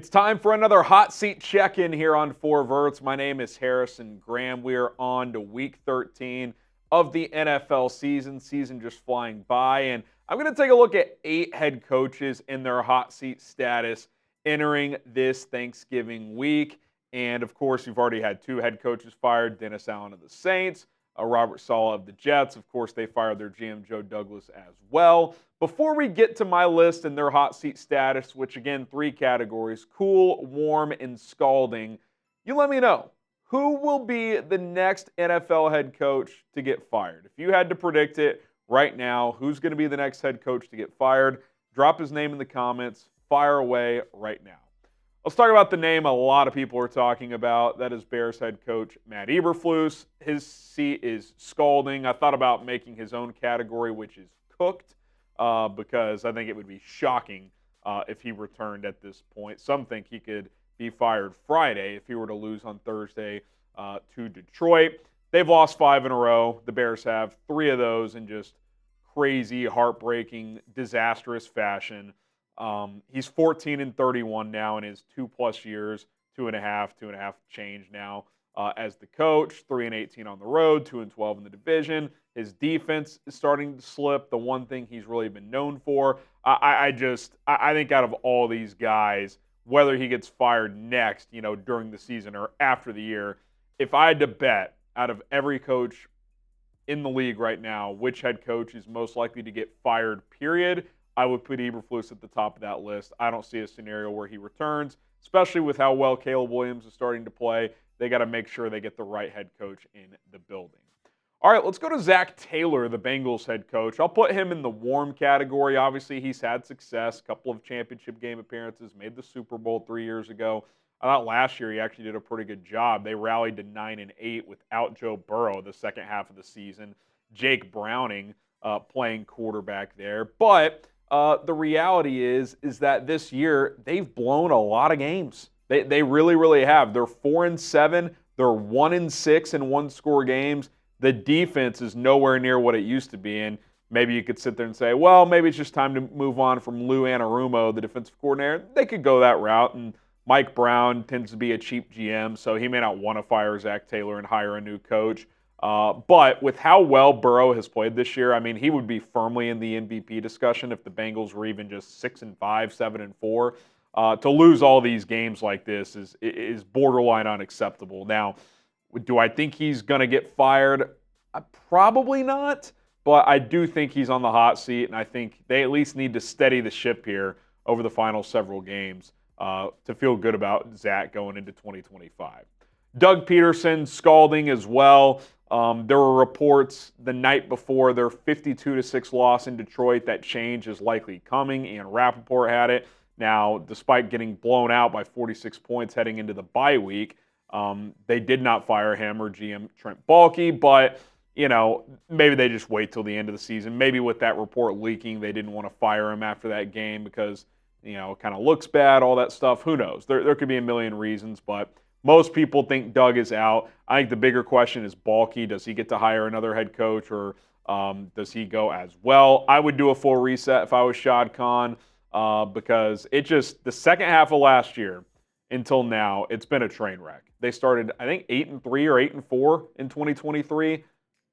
It's time for another hot seat check-in here on Four Verts. My name is Harrison Graham. We are on to week 13 of the NFL season. Season just flying by, and I'm going to take a look at 8 head coaches in their hot seat status entering this Thanksgiving week. And of course, you've already had 2 head coaches fired: Dennis Allen of the Saints, Robert Saleh of the Jets. Of course, they fired their GM Joe Douglas as well. Before we get to my list and their hot seat status, which again, 3 categories: cool, warm, and scalding, you let me know, who will be the next NFL head coach to get fired? If you had to predict it right now, who's going to be the next head coach to get fired? Drop his name in the comments. Fire away right now. Let's talk about the name a lot of people are talking about. That is Bears head coach Matt Eberflus. His seat is scalding. I thought about making his own category, which is cooked, because I think it would be shocking if he returned at this point. Some think he could be fired Friday if he were to lose on Thursday to Detroit. They've lost 5 in a row. The Bears have 3 of those in just crazy, heartbreaking, disastrous fashion. He's 14-31 now in his 2+ years, 2.5 change now as the coach. 3-18 on the road, 2-12 in the division. His defense is starting to slip. The one thing he's really been known for. I think out of all these guys, whether he gets fired next, during the season or after the year, if I had to bet out of every coach in the league right now, which head coach is most likely to get fired, period, I would put Eberflus at the top of that list. I don't see a scenario where he returns, especially with how well Caleb Williams is starting to play. They got to make sure they get the right head coach in the building. All right, let's go to Zac Taylor, the Bengals head coach. I'll put him in the warm category. Obviously, he's had success, a couple of championship game appearances, made the Super Bowl 3 years ago. I thought last year he actually did a pretty good job. They rallied to 9-8 without Joe Burrow the second half of the season. Jake Browning playing quarterback there. But the reality is that this year they've blown a lot of games. They really, really have. They're 4-7. They're 1-6 in one-score games. The defense is nowhere near what it used to be. And maybe you could sit there and say, well, maybe it's just time to move on from Lou Anarumo, the defensive coordinator. They could go that route. And Mike Brown tends to be a cheap GM, so he may not want to fire Zac Taylor and hire a new coach. But with how well Burrow has played this year, I mean, he would be firmly in the MVP discussion if the Bengals were even just 6-5, 7-4. To lose all these games like this is borderline unacceptable. Now, do I think he's going to get fired? Probably not, but I do think he's on the hot seat, and I think they at least need to steady the ship here over the final several games to feel good about Zach going into 2025. Doug Peterson scalding as well. There were reports the night before their 52-6 loss in Detroit that change is likely coming. Ian Rappaport had it. Now, despite getting blown out by 46 points heading into the bye week, they did not fire him or GM Trent Baalke, but maybe they just wait till the end of the season. Maybe with that report leaking, they didn't want to fire him after that game because, it kind of looks bad, all that stuff. Who knows? There could be a million reasons, but most people think Doug is out. I think the bigger question is Baalke. Does he get to hire another head coach, or does he go as well? I would do a full reset if I was Shad Khan, because the second half of last year until now, it's been a train wreck. They started, I think, 8-3 or 8-4 in 2023,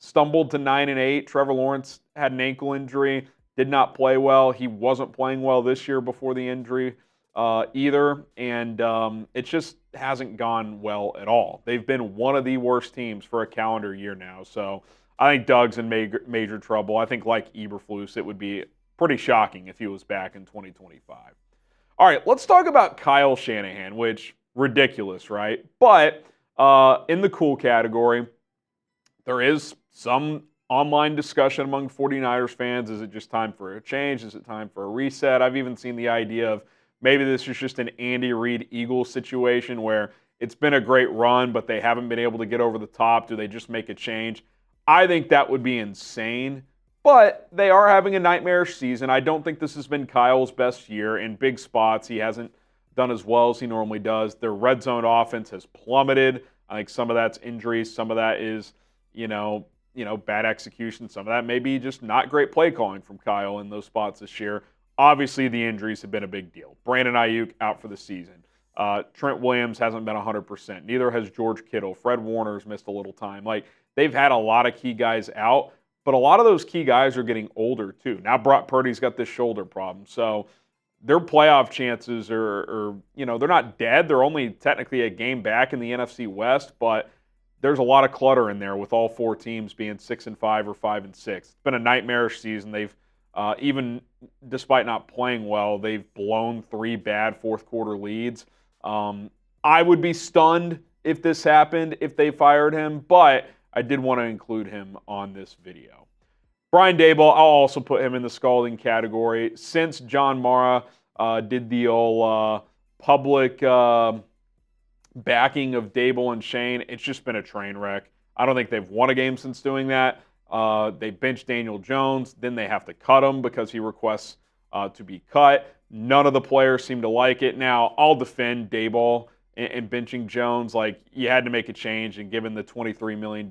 stumbled to 9-8. Trevor Lawrence had an ankle injury, did not play well. He wasn't playing well this year before the injury either, and it just hasn't gone well at all. They've been one of the worst teams for a calendar year now, so I think Doug's in major trouble. I think, like Eberflus, it would be pretty shocking if he was back in 2025. All right, let's talk about Kyle Shanahan, which, ridiculous, right? But in the cool category, there is some online discussion among 49ers fans. Is it just time for a change? Is it time for a reset? I've even seen the idea of maybe this is just an Andy Reid Eagles situation where it's been a great run, but they haven't been able to get over the top. Do they just make a change? I think that would be insane, but they are having a nightmarish season. I don't think this has been Kyle's best year in big spots. He hasn't done as well as he normally does. Their red zone offense has plummeted. I think some of that's injuries. Some of that is, bad execution. Some of that may be just not great play calling from Kyle in those spots this year. Obviously, the injuries have been a big deal. Brandon Ayuk out for the season. Trent Williams hasn't been 100%. Neither has George Kittle. Fred Warner's missed a little time. Like, they've had a lot of key guys out, but a lot of those key guys are getting older too. Now Brock Purdy's got this shoulder problem. So their playoff chances are, they're not dead. They're only technically a game back in the NFC West, but there's a lot of clutter in there with all four teams being 6-5 or 5-6. It's been a nightmarish season. They've even despite not playing well, they've blown 3 bad fourth quarter leads. I would be stunned if this happened, if they fired him, but I did want to include him on this video. Brian Daboll, I'll also put him in the scalding category. Since John Mara did the old public backing of Daboll and Shane, it's just been a train wreck. I don't think they've won a game since doing that. They benched Daniel Jones. Then they have to cut him because he requests to be cut. None of the players seem to like it. Now, I'll defend Daboll and benching Jones. Like, you had to make a change, and given the $23 million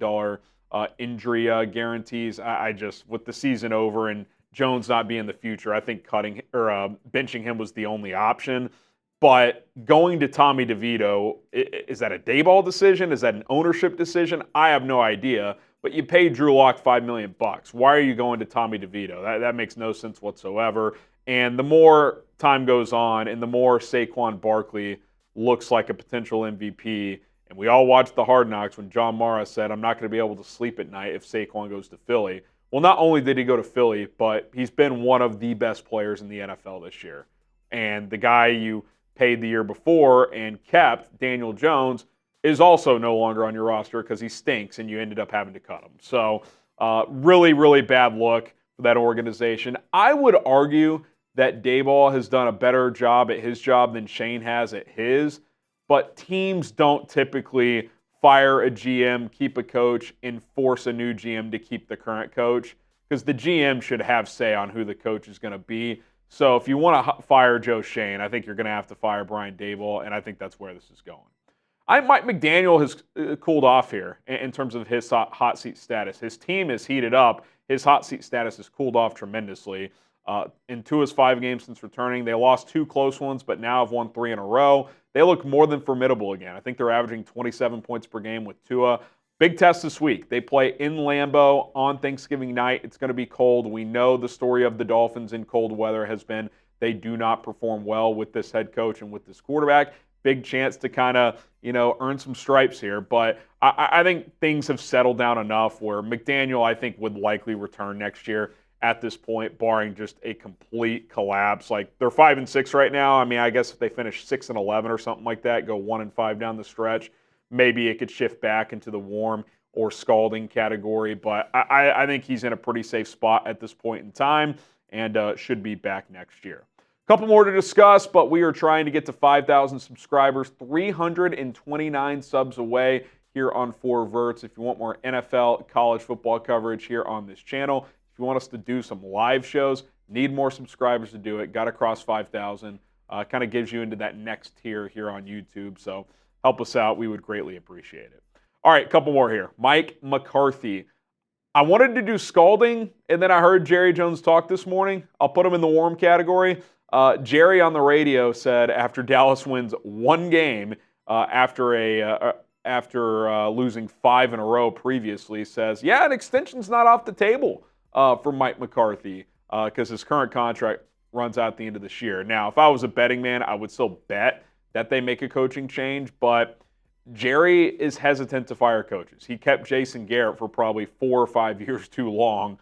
injury guarantees, I just, with the season over and Jones not being the future, I think cutting or benching him was the only option. But going to Tommy DeVito, is that a Daboll decision? Is that an ownership decision? I have no idea. But you paid Drew Lock $5 million. Why are you going to Tommy DeVito? That makes no sense whatsoever. And the more time goes on and the more Saquon Barkley looks like a potential MVP, and we all watched the Hard Knocks when John Mara said, I'm not going to be able to sleep at night if Saquon goes to Philly. Well, not only did he go to Philly, but he's been one of the best players in the NFL this year. And the guy you paid the year before and kept, Daniel Jones, is also no longer on your roster because he stinks and you ended up having to cut him. So really, really bad look for that organization. I would argue that Daboll has done a better job at his job than Shane has at his, but teams don't typically fire a GM, keep a coach, and force a new GM to keep the current coach, because the GM should have say on who the coach is going to be. So if you want to fire Joe Shane, I think you're going to have to fire Brian Daboll, and I think that's where this is going. Mike McDaniel has cooled off here in terms of his hot seat status. His team is heated up. His hot seat status has cooled off tremendously. In 2 of his 5 games since returning, they lost 2 close ones, but now have won 3 in a row. They look more than formidable again. I think they're averaging 27 points per game with Tua. Big test this week. They play in Lambeau on Thanksgiving night. It's going to be cold. We know the story of the Dolphins in cold weather has been they do not perform well with this head coach and with this quarterback. Big chance to kind of, earn some stripes here. But I think things have settled down enough where McDaniel, I think, would likely return next year at this point, barring just a complete collapse. Like, they're 5-6 right now. I mean, I guess if they finish 6-11 or something like that, go 1-5 down the stretch, maybe it could shift back into the warm or scalding category. But I think he's in a pretty safe spot at this point in time and should be back next year. Couple more to discuss, but we are trying to get to 5,000 subscribers, 329 subs away here on 4Verts. If you want more NFL, college football coverage here on this channel, if you want us to do some live shows, need more subscribers to do it, got to cross 5,000. Kind of gives you into that next tier here on YouTube, so help us out. We would greatly appreciate it. All right, couple more here. Mike McCarthy. I wanted to do scalding, and then I heard Jerry Jones talk this morning. I'll put him in the warm category. Jerry on the radio said after Dallas wins 1 game after losing 5 in a row previously, says, yeah, an extension's not off the table for Mike McCarthy because his current contract runs out at the end of this year. Now, if I was a betting man, I would still bet that they make a coaching change, but Jerry is hesitant to fire coaches. He kept Jason Garrett for probably 4 or 5 years too long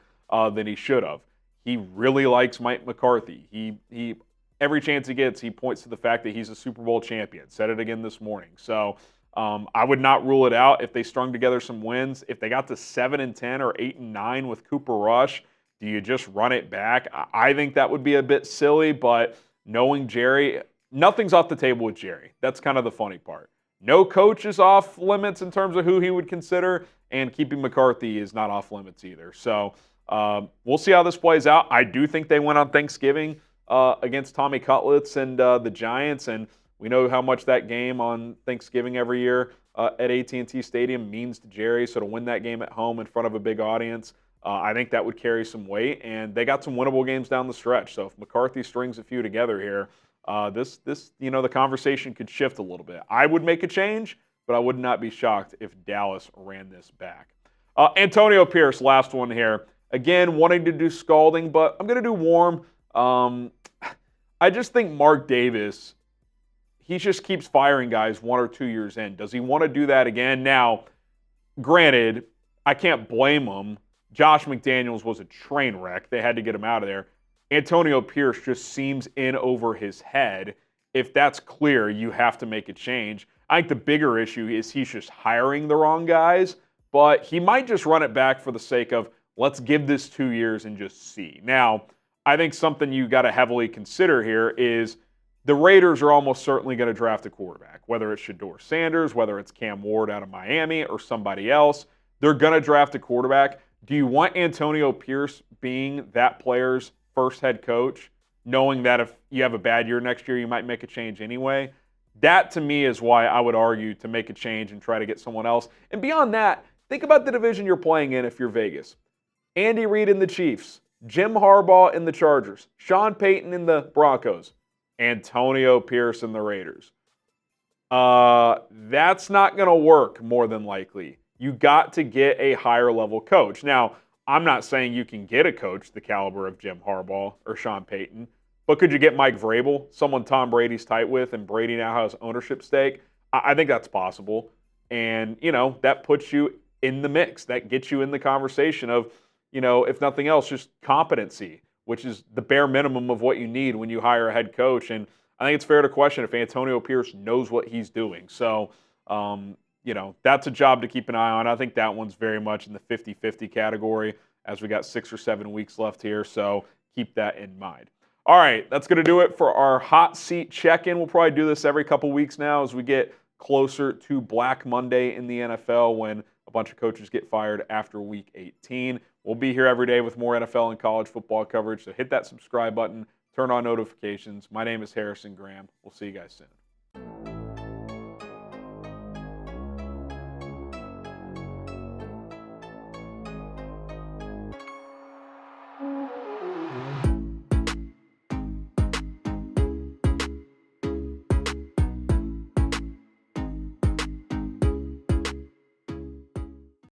than he should have. He really likes Mike McCarthy. He every chance he gets, he points to the fact that he's a Super Bowl champion. Said it again this morning. So I would not rule it out if they strung together some wins. If they got to 7-10 or 8-9 with Cooper Rush, do you just run it back? I think that would be a bit silly, but knowing Jerry, nothing's off the table with Jerry. That's kind of the funny part. No coach is off limits in terms of who he would consider, and keeping McCarthy is not off limits either. So we'll see how this plays out. I do think they went on Thanksgiving against Tommy Cutlets and the Giants, and we know how much that game on Thanksgiving every year at AT&T Stadium means to Jerry. So to win that game at home in front of a big audience, I think that would carry some weight, and they got some winnable games down the stretch. So if McCarthy strings a few together here, The conversation could shift a little bit. I would make a change, but I would not be shocked if Dallas ran this back. Antonio Pierce, last one here. Again, wanting to do Scalding, but I'm going to do warm. I just think Mark Davis, he just keeps firing guys 1 or 2 years in. Does he want to do that again? Now, granted, I can't blame him. Josh McDaniels was a train wreck. They had to get him out of there. Antonio Pierce just seems in over his head. If that's clear, you have to make a change. I think the bigger issue is he's just hiring the wrong guys, but he might just run it back for the sake of let's give this 2 years and just see. Now, I think something you got to heavily consider here is the Raiders are almost certainly going to draft a quarterback, whether it's Shedeur Sanders, whether it's Cam Ward out of Miami, or somebody else. They're going to draft a quarterback. Do you want Antonio Pierce being that player's first head coach, knowing that if you have a bad year next year, you might make a change anyway? That, to me, is why I would argue to make a change and try to get someone else. And beyond that, think about the division you're playing in if you're Vegas. Andy Reid in the Chiefs, Jim Harbaugh in the Chargers, Sean Payton in the Broncos, Antonio Pierce in the Raiders. That's not going to work more than likely. You got to get a higher level coach. Now, I'm not saying you can get a coach the caliber of Jim Harbaugh or Sean Payton, but could you get Mike Vrabel, someone Tom Brady's tight with, and Brady now has ownership stake? I think that's possible. And, that puts you in the mix. That gets you in the conversation of, if nothing else, just competency, which is the bare minimum of what you need when you hire a head coach. And I think it's fair to question if Antonio Pierce knows what he's doing. So, that's a job to keep an eye on. I think that one's very much in the 50-50 category as we got 6 or 7 weeks left here. So keep that in mind. All right, that's going to do it for our hot seat check-in. We'll probably do this every couple weeks now as we get closer to Black Monday in the NFL when a bunch of coaches get fired after Week 18. We'll be here every day with more NFL and college football coverage. So hit that subscribe button, turn on notifications. My name is Harrison Graham. We'll see you guys soon.